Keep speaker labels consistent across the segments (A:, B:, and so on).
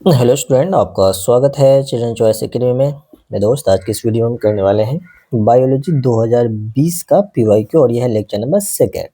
A: Hello student, आपका स्वागत है चिल्ड्रन चॉइस एकेडमी में। मेरे दोस्त, आज की इस वीडियो में हम करने वाले हैं बायोलॉजी 2020 का पीवाईक्यू और यह है लेक्चर नंबर सेकेंड।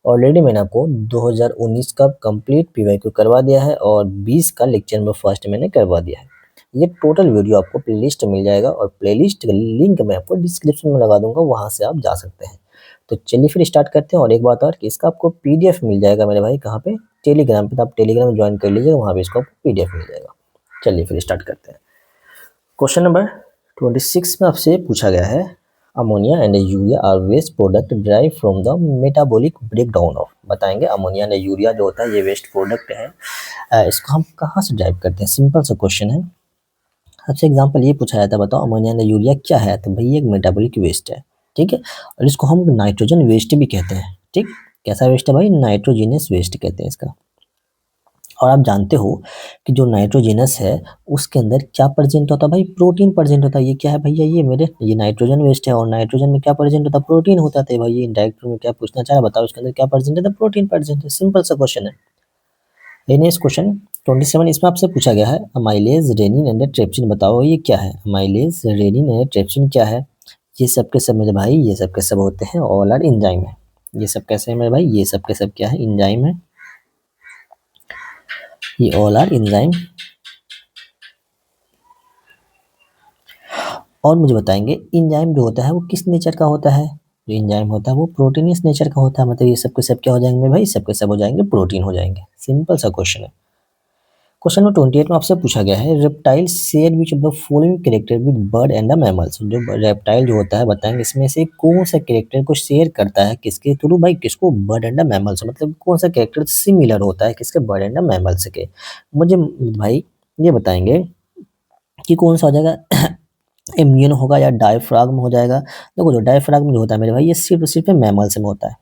A: ऑलरेडी मैंने आपको 2019 का कंप्लीट पीवाईक्यू करवा दिया है और 20 का लेक्चर नंबर फर्स्ट मैंने करवा दिया है। ये टोटल वीडियो आपको प्लेलिस्ट मिल जाएगा और प्लेलिस्ट का लिंक मैं आपको डिस्क्रिप्शन में लगा दूंगा, वहाँ से आप जा सकते हैं। तो चलिए फिर स्टार्ट करते हैं। और एक बात और कि इसका आपको पीडीएफ मिल जाएगा मेरे भाई, कहाँ पे? टेलीग्राम पे। तो आप टेलीग्राम ज्वाइन कर लीजिएगा, वहाँ पे इसको पीडीएफ मिल जाएगा। चलिए फिर स्टार्ट करते हैं। क्वेश्चन नंबर 26 में आपसे पूछा गया है, ammonia and urea are waste product derived from the metabolic breakdown of. बताएंगे अमोनिया एंड यूरिया जो होता है ये वेस्ट प्रोडक्ट है, इसको हम कहाँ से ड्राइव करते हैं। सिंपल सा क्वेश्चन है। आपसे एग्जांपल ये पूछा जाता है, बताओ अमोनिया एंड यूरिया क्या है, तो भाई एक मेटाबॉलिक वेस्ट है। ठीक है, और इसको हम नाइट्रोजन वेस्ट भी कहते हैं। ठीक, कैसा वेस्ट है भाई? नाइट्रोजीनियस वेस्ट कहते हैं इसका। और आप जानते हो कि जो नाइट्रोजनस है उसके अंदर क्या प्रेजेंट होता है भाई? प्रोटीन प्रेजेंट होता है। ये क्या है भैया? ये नाइट्रोजन वेस्ट है और नाइट्रोजन में क्या प्रेजेंट होता है? प्रोटीन होता है। भाई ये इनडायरेक्ट में क्या पूछना चाह रहा है, बताओ इसके अंदर क्या प्रेजेंट है? प्रोटीन प्रेजेंट है। सिंपल सा क्वेश्चन है। नेक्स्ट क्वेश्चन 27, इसमें आपसे पूछा गया है अमाइलेज, रेनिन एंड ट्रिप्सिन। बताओ ये क्या है? अमाइलेज, रेनिन एंड ट्रिप्सिन क्या है? ये सब के सब मेरे भाई, ये सब के सब होते हैं ऑल आर एंजाइम है। ये सब कैसे है मेरे भाई? ये सब के सब क्या है? एंजाइम है। ये ऑल आर एंजाइम। और मुझे बताएंगे एंजाइम जो होता है वो किस नेचर का होता है? जो एंजाइम होता है वो प्रोटीनियस नेचर का होता है। मतलब ये सब के सब क्या हो जाएंगे भाई? सब के सब हो जाएंगे प्रोटीन हो जाएंगे। सिंपल सा क्वेश्चन है। क्वेश्चन नंबर 28 में आपसे पूछा गया है, reptile share which of the following character with bird and the mammals. जो रेप्टाइल जो होता है, बताएंगे इसमें से कौन सा कैरेक्टर को शेयर करता है किसके थ्रू भाई? किसको? Bird and the mammals. मतलब कौन सा कैरेक्टर सिमिलर होता है किसके? बर्ड एंड द मैमल्स के। मुझे भाई ये बताएंगे कि कौन सा हो जाएगा? इम्यून होगा या डायफ्राग्म हो जाएगा? देखो, जो डायफ्राग्म जो होता है मेरे भाई, ये सिर्फ सिर्फ मैमल्स में होता है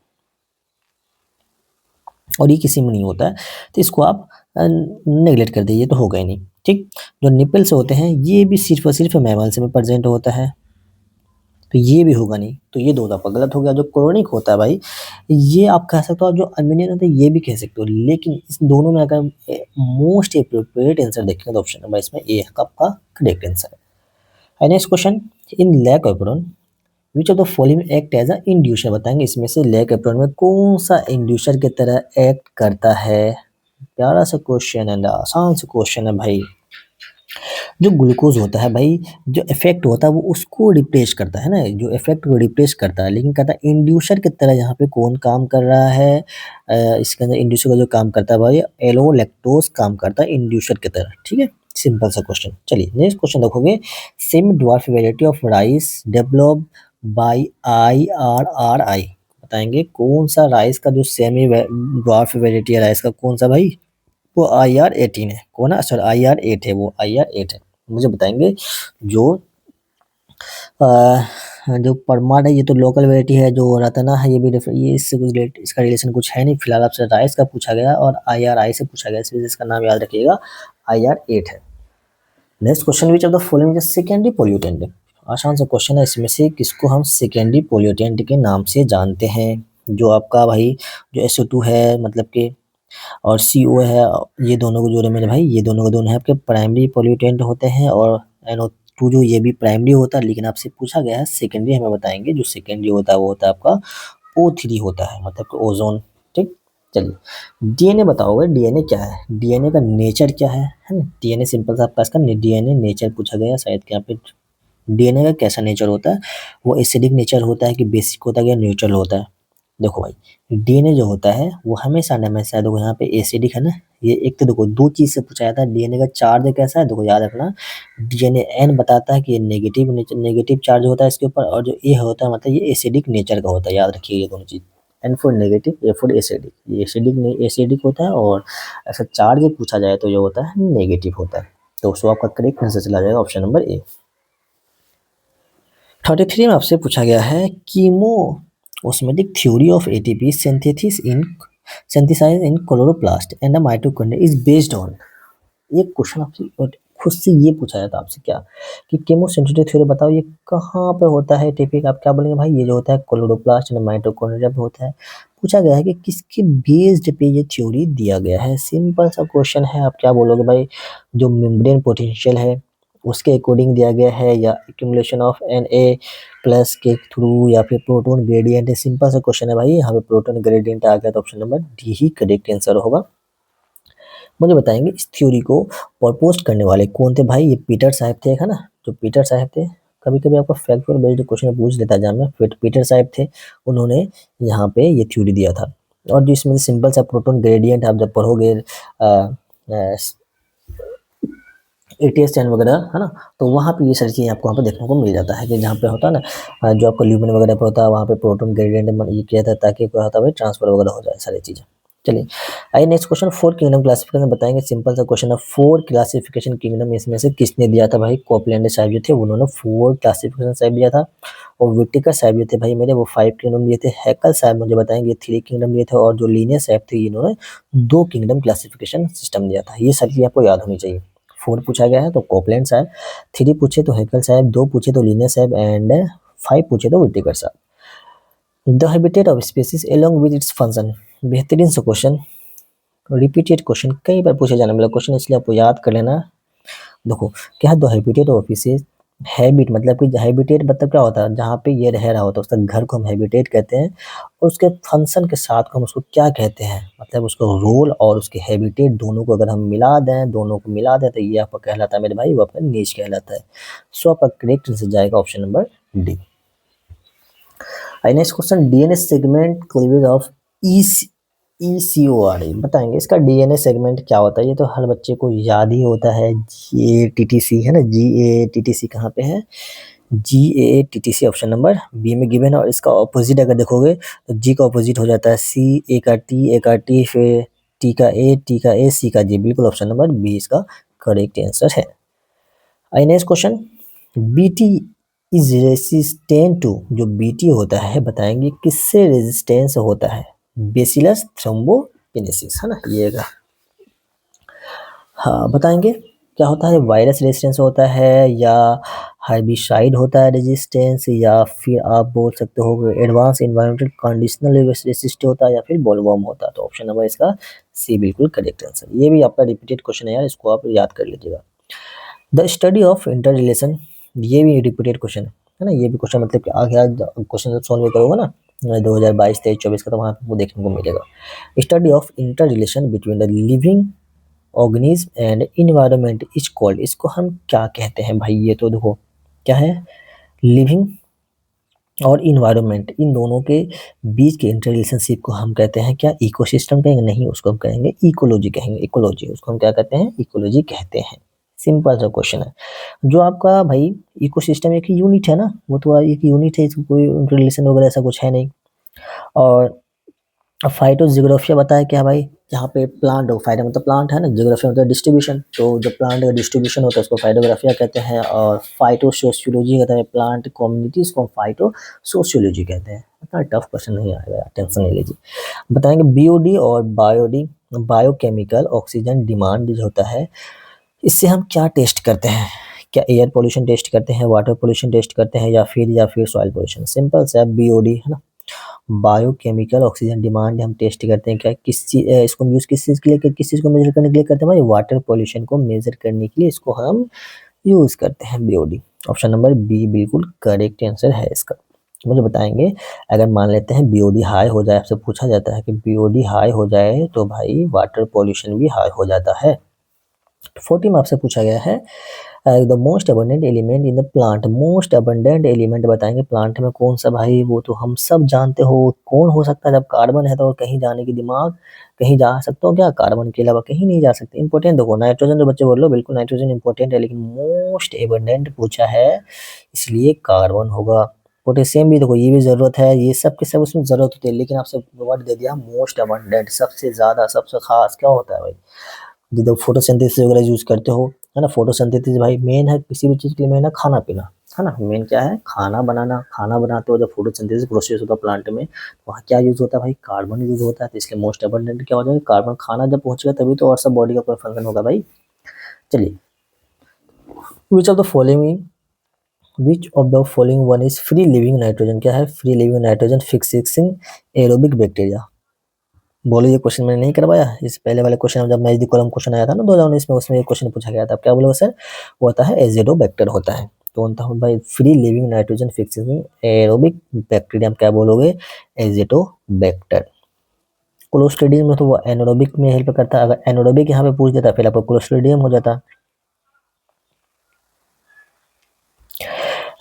A: और ये किसी में नहीं होता है। तो इसको आप नेगलेक्ट कर दीजिए, तो होगा ही नहीं। ठीक, जो निपल्स होते हैं ये भी सिर्फ और सिर्फ मैमल्स में प्रेजेंट होता है, तो ये भी होगा नहीं। तो ये दो आपका गलत हो गया। जो क्रोनिक होता है भाई, ये आप कह सकते हो, और जो अम्यूनियन होता है ये भी कह सकते हो। लेकिन इस दोनों में अगर मोस्ट अप्रोप्रिएट आंसर देखेंगे तो ऑप्शन नंबर इसमें ए आपका करेक्ट आंसर है। Next question, in lac operon which of the following act as a inducer. बताएंगे इसमें से लैक एप्रोन में कौन सा इंड्यूसर की तरह एक्ट करता है? प्यारा सा क्वेश्चन है, आसान सा क्वेश्चन है भाई। जो ग्लूकोज होता है भाई, जो इफेक्ट होता है वो उसको रिप्लेस करता है ना, जो इफेक्ट को रिप्लेस करता है। लेकिन कहता है इंड्यूसर की तरह यहाँ पे कौन काम कर रहा है? इसके अंदर इंड्यूसर का जो काम करता है भाई, एलो लैक्टोज काम करता है इंड्यूसर की तरह। ठीक है, सिंपल सा क्वेश्चन। चलिए नेक्स्ट क्वेश्चन देखोगे, semi dwarf variety of rice develop by IRRI। बताएंगे कौन सा राइस का जो सेमी ड्वार्फ वेराइटी है राइस का, कौन सा भाई? वो IR18 है। कौन है? सर IR8 है, वो IR8 है। मुझे बताएंगे जो जो परमाड है ये तो लोकल वेराइटी है, जो रतना है ये भी ये इससे कुछ इसका रिलेशन कुछ है नहीं। फिलहाल आपसे राइस का पूछा गया और IRI से पूछा गया, इस वजह से इसका नाम याद रखिएगा, IR8 है। Next question, which of the following is secondary pollutant. आसान सा क्वेश्चन है, इसमें से किसको हम सेकेंडरी पोल्यूटेंट के नाम से जानते हैं? जो आपका भाई जो SO2 है, मतलब कि और CO है, ये दोनों को जोड़े मेरे भाई, ये दोनों के दोनों है आपके प्राइमरी पोल्यूटेंट होते हैं। और NO2 जो ये भी प्राइमरी होता है, लेकिन आपसे पूछा गया है सेकेंडरी। हमें बताएंगे जो सेकेंडरी होता है वो होता है आपका O3 होता है, मतलब कि ओजोन। ठीक, चलिए DNA बताओगे, DNA क्या है? DNA का नेचर क्या है ना? DNA सिंपल सा आपका इसका DNA नेचर पूछा गया शायद कि यहाँ पे DNA का कैसा नेचर होता है? वो एसिडिक नेचर होता है कि बेसिक होता है या न्यूट्रल होता है? देखो भाई, डीएनए जो होता है वो हमेशा ना हमेशा, देखो यहाँ पे एसिडिक है ना। ये एक तो देखो दो चीज से पूछा जाता है, डीएनए का चार्ज कैसा है, देखो याद रखना। डीएनए एन बताता है कि ये नेगेटिव चार्ज होता है इसके ऊपर, और जो ए होता है मतलब ये एसिडिक नेचर का होता है। याद रखिए ये दोनों चीज, N for negative, A for acidic. ये एसिडिक होता है, और ऐसा चार्ज पूछा जाए तो ये होता है नेगेटिव होता है। तो उसको आपका करेक्ट आंसर चला जाएगा ऑप्शन नंबर ए। 33 में आपसे पूछा गया है, chemo osmotic theory of ATP synthesized in chloroplast and the mitochondria is based on। ये क्वेश्चन आपसे खुद से ये पूछा जाता है आपसे क्या, कि केमोसिंथेटिक थ्योरी बताओ ये कहाँ पे होता है एटीपी का? आप क्या बोलेंगे भाई? ये जो होता है क्लोरोप्लास्ट एंड माइटोकॉन्ड्रिया पे होता है। पूछा गया है कि किसके बेस्ड पे ये थ्योरी दिया गया है। सिंपल सा क्वेश्चन है, आप क्या बोलोगे भाई, जो मेम्ब्रेन पोटेंशियल है उसके अकॉर्डिंग दिया गया है, या एक्यूमुलेशन ऑफ Na प्लस के थ्रू, या फिर प्रोटॉन ग्रेडियंट है। सिंपल सा क्वेश्चन है भाई, यहाँ पे प्रोटॉन ग्रेडियंट आ गया तो ऑप्शन नंबर डी ही करेक्ट आंसर होगा। मुझे बताएंगे इस थ्योरी को प्रपोज करने वाले कौन थे भाई। ये पीटर साहब थे, है ना, जो पीटर साहब थे। कभी कभी आपको फैक्ट बेस्ड क्वेश्चन पूछ लेता जाम में, फिर पीटर साहब थे, उन्होंने यहाँ पे ये थ्योरी दिया था। और जो इसमें सिंपल सा प्रोटॉन ग्रेडियंट आप जब पढ़ोगे एटीएस टेन वगैरह, है ना, तो वहाँ पे ये सारी चीज़ें आपको वहाँ पे देखने को मिल जाता है कि जहाँ पे होता है ना जो आपको ल्यूमेन वगैरह पे होता है वहाँ पे प्रोटॉन ग्रेडियंट ये किया था ताकि क्या होता है ट्रांसफर वगैरह हो जाए सारी चीज़ें। चलिए आइए next question, four kingdom classification बताएंगे। सिंपल सा क्वेश्चन है, फोर क्लासिफिकेशन किंगडम इसमें से किसने दिया था भाई। कोपलैंड साहब जो थे उन्होंने फोर क्लासिफिकेशन साहब दिया था, और विटिकर साहब जो थे भाई मेरे वो फाइव किंगडम दिए थे। हैकल साहब मुझे बताएंगे थ्री किंगडम दिए थे, और जो लीनियर साहब थे इन्होंने दो किंगडम क्लासिफिकेशन सिस्टम दिया था। ये सारी चीज़ आपको याद होनी चाहिए। फोर पूछा गया है तो कोपलैंड साहब, थ्री पूछे तो हैकल साहब, दो पूछे तो लीनियर साहब, एंड फाइव पूछे तो विटिकर साहब। The habitat of species along with its function, बेहतरीन सा क्वेश्चन, रिपीटेड क्वेश्चन, कई बार पूछे जाने वाला क्वेश्चन, इसलिए आपको याद कर लेना। देखो क्या है, the habitat of species, habit मतलब कि हैबिटेट मतलब क्या होता है, जहाँ पे ये रह रहा होता है उसका घर को हम हैबिटेट कहते हैं, और उसके फंक्शन के साथ हम उसको क्या कहते हैं, मतलब उसको रोल और उसके हैबिटेट दोनों को अगर हम मिला दें, दोनों को मिला दें तो ये आपका कहलाता है मेरे भाई, वो आपका नीच कहलाता है। सो आपका करेक्ट आंसर जाएगा option number D. Next question, DNA segment cleavage of ECOR बताएंगे इसका डीएनए सेगमेंट क्या होता है। ये तो हर बच्चे को याद ही होता है, GATTC है ना, GATTC कहाँ पे है, GATTC ऑप्शन नंबर बी में गिवन है। और इसका ऑपोजिट अगर देखोगे तो जी का ऑपोजिट हो जाता है C, A का T, फिर T का A, C का G, बिल्कुल ऑप्शन नंबर बी इसका करेक्ट आंसर है। Next question, BT is resistant to, जो BT होता है बताएंगे किससे रेजिस्टेंस होता है। बेसिलस थ्रोम्बोकिनेसिस, है ना ये का। हाँ बताएंगे क्या होता है, वायरस रेजिस्टेंस होता है, या हार्बिसाइड होता है रेजिस्टेंस, या फिर आप बोल सकते हो एडवांस इन्वायरमेंटल कंडीशनल रेसिस्ट होता है, या फिर बोलवर्म होता है। तो ऑप्शन नंबर इसका सी बिल्कुल करेक्ट आंसर। ये भी आपका रिपीटेड क्वेश्चन है यार, इसको आप याद कर लीजिएगा। The study of inter relation, ये भी रिपीटेड क्वेश्चन है ना, ये भी क्वेश्चन मतलब कि आगे क्वेश्चन जब सॉल्व करोगे ना 2022, 23, 24 का, तो वहाँ आपको देखने को मिलेगा। Study of inter relation between the living organism and environment is called, इसको हम क्या कहते हैं भाई। ये तो देखो क्या है, लिविंग और इन्वायरमेंट, इन दोनों के बीच के इंटर रिलेशनशिप को हम कहते हैं क्या, इकोसिस्टम कहेंगे, नहीं उसको हम कहेंगे इकोलॉजी कहेंगे। इकोलॉजी उसको हम क्या कहते हैं, इकोलॉजी कहते हैं। सिंपल सा क्वेश्चन है। जो आपका भाई इकोसिस्टम एक यूनिट है ना, वो तो एक यूनिट है, इसको कोई रिलेशन वगैरह ऐसा कुछ है नहीं। और फाइटो जियोग्राफिया बताया क्या भाई, जहाँ पे प्लांट हो, फाइटो मतलब प्लांट है ना, जियोग्राफिया मतलब डिस्ट्रीब्यूशन, तो जो प्लांट का डिस्ट्रीब्यूशन होता है उसको फाइटोग्राफिया कहते हैं। और फाइटो सोशियोलॉजी कहते हैं प्लांट कम्युनिटीज को, फाइटो सोशियोलॉजी कहते हैं। इतना टफ क्वेश्चन नहीं आएगा, टेंशन नहीं लीजिए। बताएंगे बीओडी और बायोडी, बायोकेमिकल ऑक्सीजन डिमांड जो होता है, इससे हम क्या टेस्ट करते हैं, क्या एयर पोल्यूशन टेस्ट करते हैं, वाटर पोल्यूशन टेस्ट करते हैं, या फिर सॉइल पोल्यूशन। सिंपल सा बीओडी है ना, बायोकेमिकल ऑक्सीजन डिमांड हम टेस्ट करते हैं क्या, किस चीज इसको हम यूज किस चीज के लिए, किस चीज को मेजर करने के लिए करते हैं भाई, वाटर पोल्यूशन को मेजर करने के लिए इसको हम यूज करते हैं बीओडी। ऑप्शन नंबर बी बिल्कुल करेक्ट आंसर है इसका। मुझे बताएंगे अगर मान लेते हैं बीओडी हाई हो जाए, आपसे पूछा जाता है कि बीओडी हाई हो जाए तो भाई वाटर पोल्यूशन भी हाई हो जाता है। 40 में आपसे पूछा गया है the most abundant element in the plant, most abundant element बताएंगे प्लांट में कौन सा भाई, वो तो हम सब जानते हो कौन हो सकता है, जब कार्बन है तो कहीं जाने की दिमाग, कहीं जा सकते हो क्या, कार्बन के अलावा कहीं नहीं जा सकते। इंपॉर्टेंट देखो नाइट्रोजन, जो बच्चे बोल लो बिल्कुल नाइट्रोजन इंपॉर्टेंट है, लेकिन मोस्ट एबंडेंट पूछा है इसलिए कार्बन होगा। पोटेशियम भी देखो, ये भी जरूरत है, ये सब के सब उसमें जरूरत होती है, लेकिन आपसे वर्ड दे दिया मोस्ट अबंडेंट, सबसे ज्यादा सबसे खास क्या होता है भाई, जब फोटोसिंथेसिस वगैरह यूज करते हो, है ना। फोटोसिंथेसिस भाई मेन है किसी भी चीज के लिए, मेन है खाना पीना, है ना, मेन क्या है खाना बनाना। खाना बनाते हो जब फोटोसिंथेसिस प्रोसेस होता है प्लांट में, वहाँ क्या यूज होता है भाई, कार्बन यूज होता है, तो इसलिए मोस्ट अबंडेंट क्या हो जाएगा कार्बन। खाना जब पहुंचेगा तभी तो और सब बॉडी का कोई फंक्शन होगा भाई। चलिए, विच of the following, which of the following one is free living nitrogen, क्या है free living nitrogen fixing aerobic bacteria. बोलो ये क्वेश्चन मैंने नहीं करवाया। इस पहले वाले क्वेश्चन में जब मैच द कॉलम क्वेश्चन आया था ना 2019 में, उसमें ये क्वेश्चन पूछा गया था। क्या बोलोगे सर? वो होता है एज़िडोबैक्टर होता है। तो होता है भाई free living nitrogen fixing aerobic bacteria, क्या बोलोगे? एज़िडोबैक्टर। क्लोस्ट्रिडियम में तो वो एनारोबिक में हेल्प करता है। अगर एनारोबिक यहाँ पे पूछ देता फिर आपको क्लोस्ट्रिडियम हो जाता।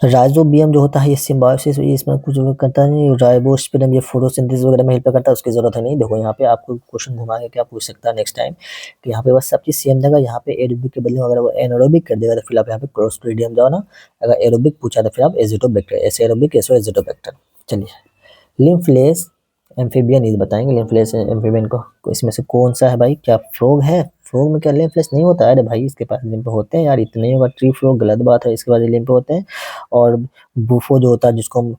A: राइजोबियम जो होता है ये सिम्बायोसिस, इसमें कुछ करता नहीं। राइबोस्पिरम ये फोटोसिंथेसिस वगैरह में हेल्प करता है, उसकी जरूरत है नहीं। देखो यहाँ पे आपको क्वेश्चन घुमा के क्या पूछ सकता है नेक्स्ट टाइम कि यहाँ पे बस सब चीज सेम जगह, यहाँ पे एरोबिक के बदले अगर वो एनारोबिक कर देगा तो फिर आप यहाँ पे क्लोस्ट्रिडियम जाओ ना। अगर एरोबिक पूछा तो फिर आप एजिटोबैक्टर, ऐसे एरोबिक ऐसे एजिटोबैक्टर। चलिए लिम्फलेस एम्फीबियन ये बताएंगे। लिम्फलेस एम्फीबियन को इसमें से कौन सा है भाई? क्या फ्रॉग है? फ्रॉग में क्या लिम्फलेस नहीं होता है? अरे भाई इसके पास लिम्फ होते हैं यार, इतने ही होगा। ट्री फ्रॉग गलत बात है, इसके पास लिम्फ होते हैं। और बुफो जो होता है जिसको हम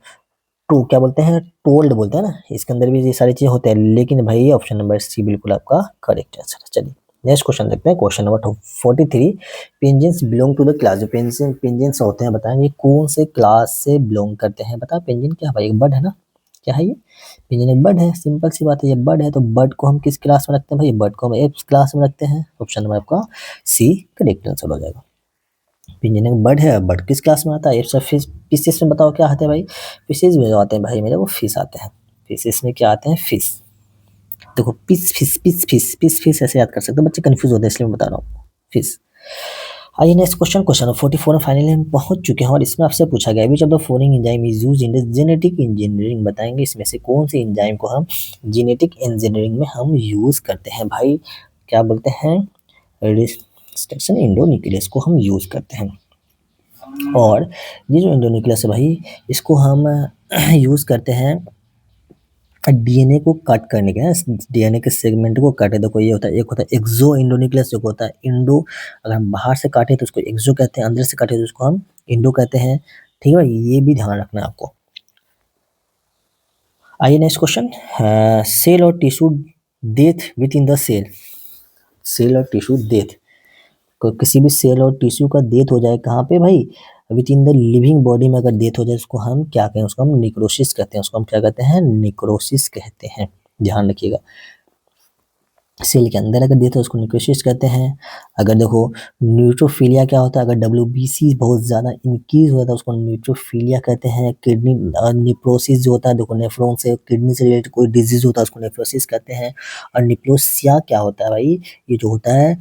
A: टू क्या बोलते हैं, टोल्ड बोलते हैं ना, इसके अंदर भी ये सारी चीजें होते हैं। लेकिन भाई ऑप्शन नंबर सी बिल्कुल आपका करेक्ट आंसर है। चलिए नेक्स्ट क्वेश्चन देखते हैं। Question number 43, pigeons belong to the class. जो पिंजन्स होते हैं बताएंगे कौन से क्लास से बिलोंग करते हैं? बता पिंजन क्या भाई? एक बर्ड है ना? क्या है ये? पिंजन एक बर्ड है, सिंपल सी बात है, ये बर्ड है। तो बर्ड को हम किस क्लास में रखते हैं भाई? बर्ड को हम एप्स क्लास में रखते हैं। ऑप्शन नंबर आपका सी करेक्ट आंसर हो जाएगा। पिंजन एक बर्ड है, बर्ड किस क्लास में आता है? Apps of fish. फिशेस में बताओ क्या आते हैं भाई? फिशेस में जो आते हैं भाई मेरे, वो फिश आते हैं। फिशेस में क्या आते हैं? फिश। देखो पिस फिश पिस फिश पिस फिश ऐसे याद कर सकते हो, बच्चे कंफ्यूज होते हैं इसलिए मैं बता रहा हूँ फिश। आइए नेक्स्ट क्वेश्चन, क्वेश्चन 44 में फाइनली हम पहुंच चुके हैं और इसमें आपसे पूछा गया विच of the following enzyme is used in the genetic engineering. बताएंगे इसमें से कौन सी एंजाइम को हम जेनेटिक इंजीनियरिंग में हम यूज करते हैं भाई? क्या बोलते हैं? रिस्ट्रिक्शन इंडोन्यूक्लियस को हम यूज करते हैं। और ये जो इंडोन्यूक्लियस है भाई, इसको हम यूज करते हैं डीएनए को कट करने के। डीएनए के सेगमेंट को काटे। देखो ये होता है, एक होता है एक्सो इंडोन्यूक्लियस, जो होता है इंडो। अगर हम बाहर से काटे तो उसको एक्सो कहते हैं, अंदर से काटे तो उसको हम इंडो कहते हैं। ठीक है भाई, ये भी ध्यान रखना है आपको। आइए नेक्स्ट क्वेश्चन, सेल और tissue death within the cell. Cell और टिश्यू डेथ, किसी भी सेल और टिश्यू का डेथ हो जाए कहाँ पे भाई? With in the living body में अगर डेथ हो जाए उसको हम क्या कहें? उसको हम निक्रोसिस कहते हैं। उसको हम क्या कहते हैं? निक्रोसिस कहते हैं। ध्यान रखिएगा, सेल के अंदर अगर डेथ हो उसको निक्रोसिस कहते हैं। अगर देखो न्यूट्रोफिलिया क्या होता है? अगर डब्ल्यूबीसी बहुत ज़्यादा इंक्रीज होता है उसको न्यूट्रोफिलिया कहते हैं। किडनी निप्रोसिस जो होता है, देखो नेफ्रॉन से किडनी से रिलेटेड कोई डिजीज होता है उसको नेफ्रोसिस कहते हैं। और निप्रोसिया क्या होता है भाई? ये जो होता है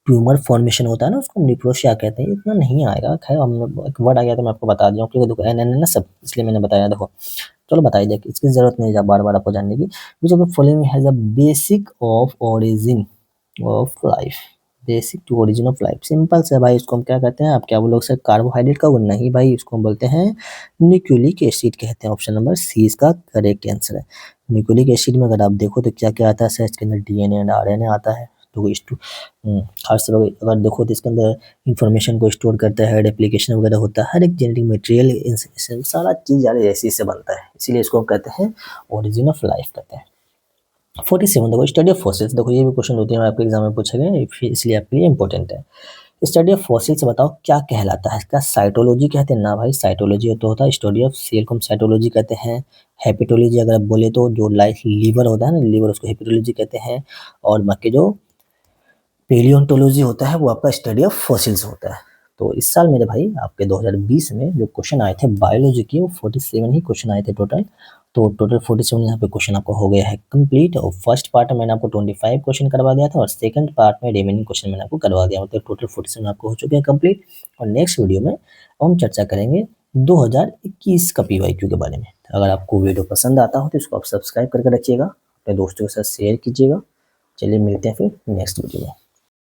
A: ट्यूमर फॉर्मेशन होता है ना, उसको निप्रोसिया कहते हैं। इतना नहीं आएगा, खैर हम एक वर्ड आ गया तो मैं आपको बता दिया हूँ, क्योंकि देखो एन एन ना सब, इसलिए मैंने बताया। देखो चलो बताइए, देखिए इसकी जरूरत नहीं है बार बार आपको जानने की। Which of the following has a basic of origin of life. Basic to origin of life, simple से भाई इसको हम क्या कहते हैं? आप क्या बोलोगे सर? कार्बोहाइड्रेट का? वो नहीं भाई, इसको हम बोलते हैं न्यूक्लिक एसिड कहते हैं। ऑप्शन नंबर सी इसका करेक्ट आंसर है। न्यूक्लिक एसिड में अगर आप देखो तो क्या क्या आता है सर? इसके अंदर डीएनए एंड आरएनए आता है। तो इस खास अगर देखो तो इसके अंदर इंफॉर्मेशन को स्टोर करता है, रेप्लिकेशन वगैरह होता है, हर एक जेनेटिक मटेरियल सारा चीज यार ऐसे से बनता है, इसीलिए इसको हम कहते हैं ओरिजिन ऑफ लाइफ कहते हैं। 47 देखो स्टडी ऑफ फॉसिल्स। देखो ये भी क्वेश्चन 2-3 बार आपके एग्जाम में पूछे गए, इसलिए आपके लिए इंपॉर्टेंट है। स्टडी ऑफ फॉसिल्स बताओ क्या कहलाता है? इसका साइटोलॉजी कहते हैं ना भाई? साइटोलॉजी तो होता है स्टडी ऑफ सेल को हम साइटोलॉजी कहते हैं। हेपेटोलॉजी अगर आप बोले तो जो लाइफ लीवर होता है ना, लीवर, उसको हेपेटोलॉजी कहते हैं। और बाकी जो पेलियोंटोलॉजी होता है वो आपका स्टडी ऑफ फॉसिल्स होता है। तो इस साल मेरे भाई आपके 2020 में जो क्वेश्चन आए थे बायोलॉजी के, वो 47 ही क्वेश्चन आए थे टोटल। तो टोटल 47 यहाँ पे क्वेश्चन आपका हो गया है कंप्लीट। और फर्स्ट पार्ट में मैंने आपको 25 क्वेश्चन करवा दिया था और सेकंड पार्ट में रिमेनिंग क्वेश्चन मैंने आपको करवा दिया, मतलब टोटल 47 आपको हो चुके हैं कंप्लीट। और नेक्स्ट वीडियो में हम चर्चा करेंगे 2021 का पीवाईक्यू के बारे में। अगर आपको वीडियो पसंद आता हो तो इसको आप सब्सक्राइब करके रखिएगा, अपने दोस्तों के साथ शेयर कीजिएगा। चलिए मिलते हैं फिर नेक्स्ट वीडियो में।